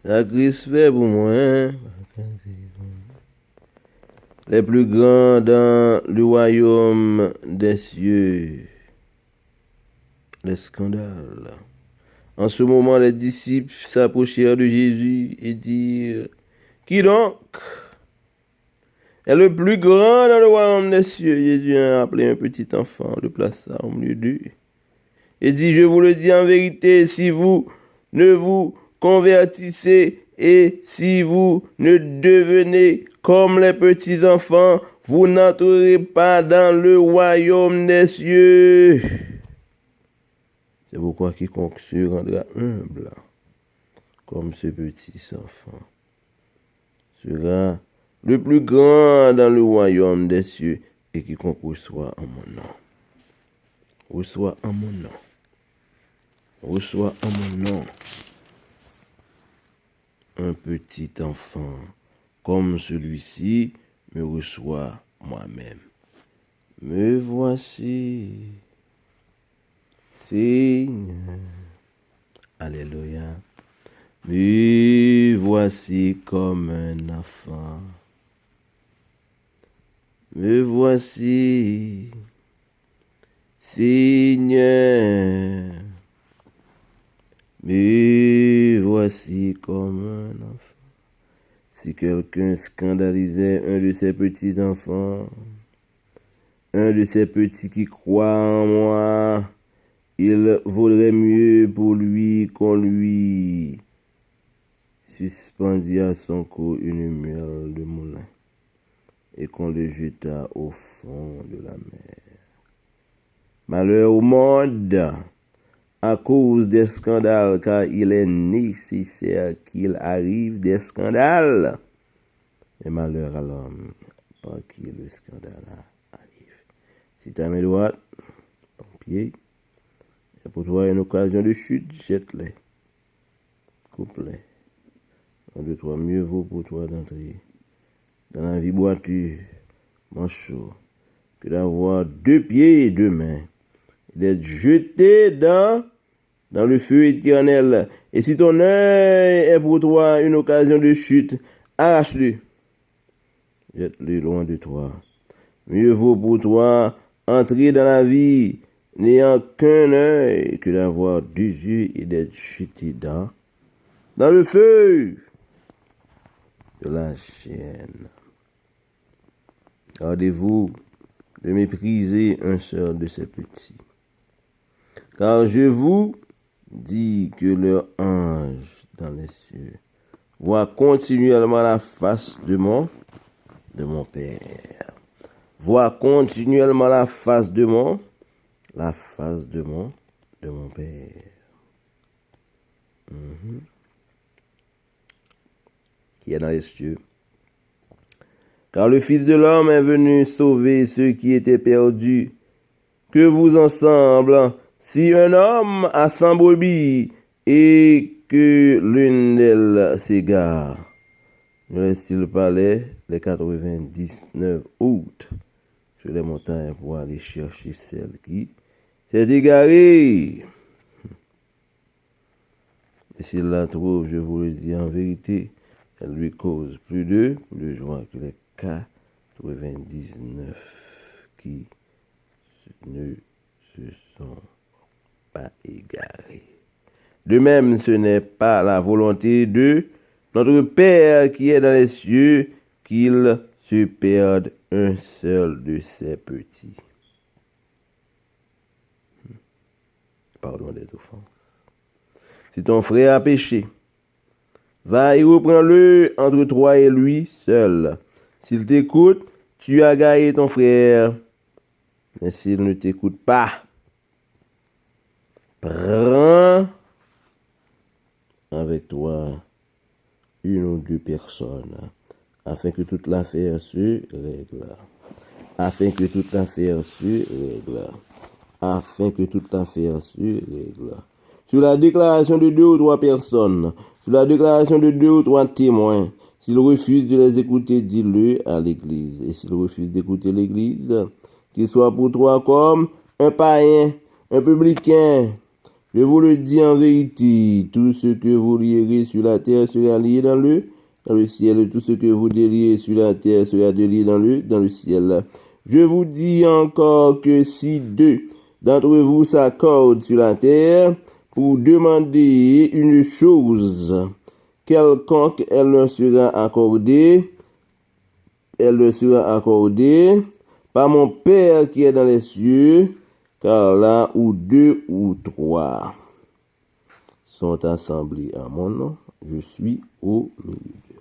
Ça Christ fait pour moi, hein? Les plus grands dans le royaume des cieux. Les scandales. En ce moment, les disciples s'approchèrent de Jésus et dirent, qui donc est le plus grand dans le royaume des cieux? Jésus a appelé un petit enfant, le plaça au milieu d'eux. Et dit, je vous le dis en vérité, si vous ne vous convertissez et si vous ne devenez comme les petits enfants, vous n'entrerez pas dans le royaume des cieux. C'est pourquoi quiconque se rendra humble comme ce petit enfant sera le plus grand dans le royaume des cieux, et quiconque reçoit en mon nom. Reçoit en mon nom. Reçoit en mon nom un petit enfant comme celui-ci me reçoit moi-même. Me voici, Seigneur. Alléluia. Me voici comme un enfant. Me voici, Seigneur. Me voici comme un enfant. Si quelqu'un scandalisait un de ces petits enfants, un de ces petits qui croient en moi, il vaudrait mieux pour lui qu'on lui suspendît à son cou une miel de moulin et qu'on le jetât au fond de la mer. Malheur au monde à cause des scandales, car il est nécessaire qu'il arrive des scandales. Et malheur à l'homme par qui le scandale arrive. Si ta main droite, ton pied, et pour toi une occasion de chute, jette-les. Coupe-les. Un, deux, trois, mieux vaut pour toi d'entrer dans la vie boitue, manchot, que d'avoir deux pieds et deux mains, d'être jeté dans le feu éternel. Et si ton œil est pour toi une occasion de chute, arrache-le. Jette-le loin de toi. Mieux vaut pour toi entrer dans la vie n'ayant qu'un œil que d'avoir deux yeux et d'être jeté dans le feu de la chaîne. Gardez-vous de mépriser un seul de ces petits. Car je vous dis que leur ange dans les cieux voit continuellement la face de mon Père. Voit continuellement la face de mon Père. Qui est dans les cieux. Car le Fils de l'homme est venu sauver ceux qui étaient perdus. Que vous ensemble, si un homme a 100 brebis et que l'une d'elles s'égare, ne laisse-t-il pas les 99 autres sur les montagnes pour aller chercher celle qui s'est égarée? Et s'il la trouve, je vous le dis en vérité, elle lui cause plus de joie que les 99 qui ne se sont pas égarés. De même, ce n'est pas la volonté de notre Père qui est dans les cieux qu'il se perde un seul de ses petits. Pardon des offenses. Si ton frère a péché, va et reprends-le entre toi et lui seul. S'il t'écoute, tu as gagné ton frère. Mais s'il ne t'écoute pas, prends avec toi une ou deux personnes, afin que toute l'affaire se règle. Sur la déclaration de 2 ou 3 personnes, sur la déclaration de 2 ou 3 témoins, s'il refuse de les écouter, dis-le à l'église. Et s'il refuse d'écouter l'église, qu'il soit pour toi comme un païen, un publicain, Je vous le dis en vérité, tout ce que vous lierez sur la terre sera lié dans le ciel, et tout ce que vous déliez sur la terre sera délié dans le ciel. Je vous dis encore que si deux d'entre vous s'accordent sur la terre pour demander une chose quelconque, elle leur sera accordée par mon Père qui est dans les cieux, car là où deux ou trois sont assemblés à mon nom, je suis au milieu d'eux.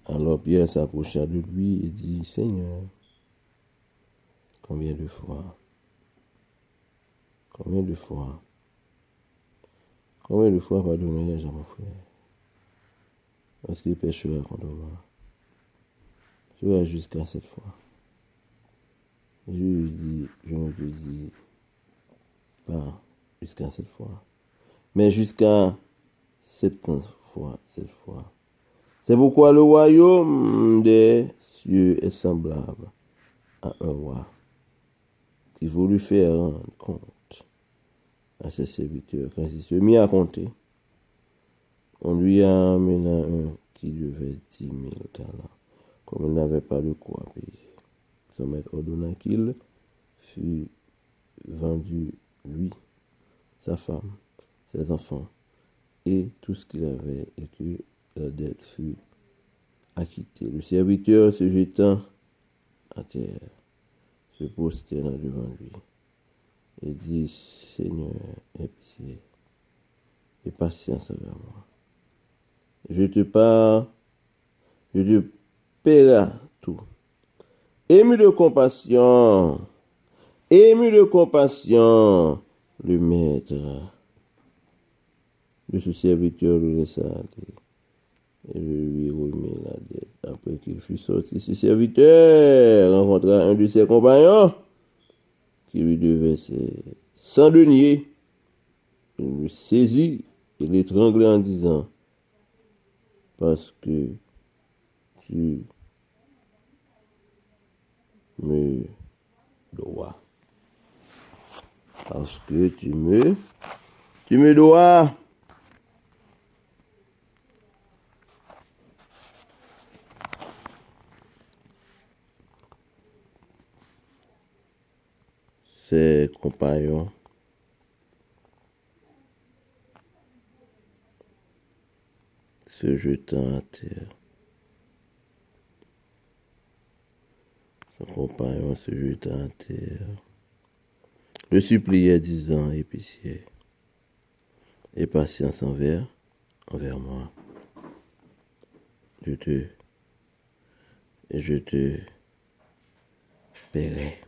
Alors Pierre s'approcha de lui et dit, Seigneur, combien de fois pardonner à mon frère, parce qu'il péchera contre moi? Cela jusqu'à 7 fois. Je lui dis, je ne te dis pas jusqu'à 7 fois, mais jusqu'à 70 fois, 7 fois. C'est pourquoi le royaume des cieux est semblable à un roi qui voulut faire rendre compte à ses serviteurs. Quand il se mit à compter, on lui a amené un qui devait 10 000 talents. Comme il n'avait pas de quoi payer, son maître ordonna qu'il fût vendu, lui, sa femme, ses enfants, et tout ce qu'il avait, et que la dette fut acquittée. Le serviteur, se jetant à terre, se prosterna devant lui, et dit, Seigneur, aie pitié, et patience envers moi. Je te paierai tout. Ému de compassion, le maître de ce serviteur le laissa aller et lui remit la dette. Après qu'il fut sorti, ce serviteur rencontra un de ses compagnons qui lui devait 100 deniers. Il le saisit et l'étrangla en disant, parce que tu me dois. Parce que tu me dois. Ses compagnons se jetant à terre. Son compagnon se jetant à terre, le suppliait disant, aie pitié, aie patience envers moi. Je te paierai.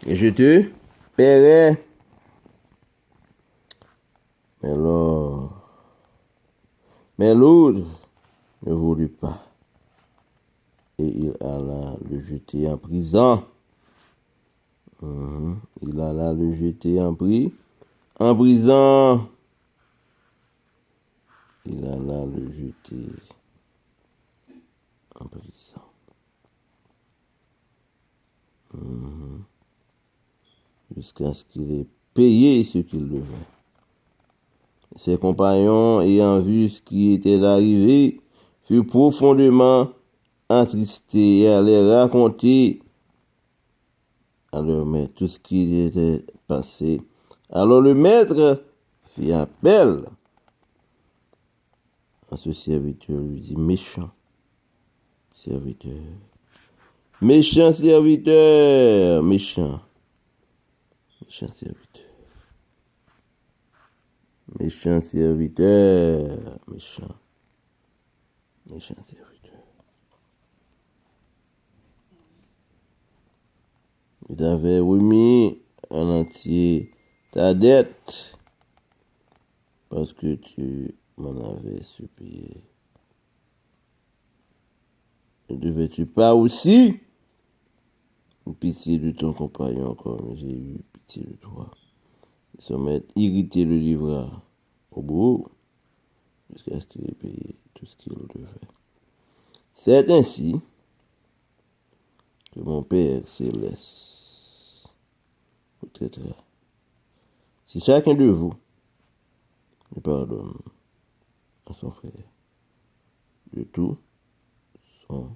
Et je te paierai. Mais l'autre ne voulut pas. Et il alla le jeter en prison. Il alla le jeter en prison. Il alla le jeter en prison. Jusqu'à ce qu'il ait payé ce qu'il devait. Ses compagnons, ayant vu ce qui était arrivé, furent profondément attristés et allaient raconter à leur maître tout ce qui était passé. Alors le maître fit appel à ce serviteur, lui dit, méchant serviteur, méchant serviteur. Méchant serviteur. Il t'avait remis en entier ta dette parce que tu m'en avais supplié. Ne devais-tu pas aussi pitié de ton compagnon comme j'ai eu pitié de toi? Son maître irrité le livra au bout jusqu'à ce qu'il ait payé tout ce qu'il devait. C'est ainsi que mon Père céleste, peut-être, si chacun de vous me pardonne à son frère de tout son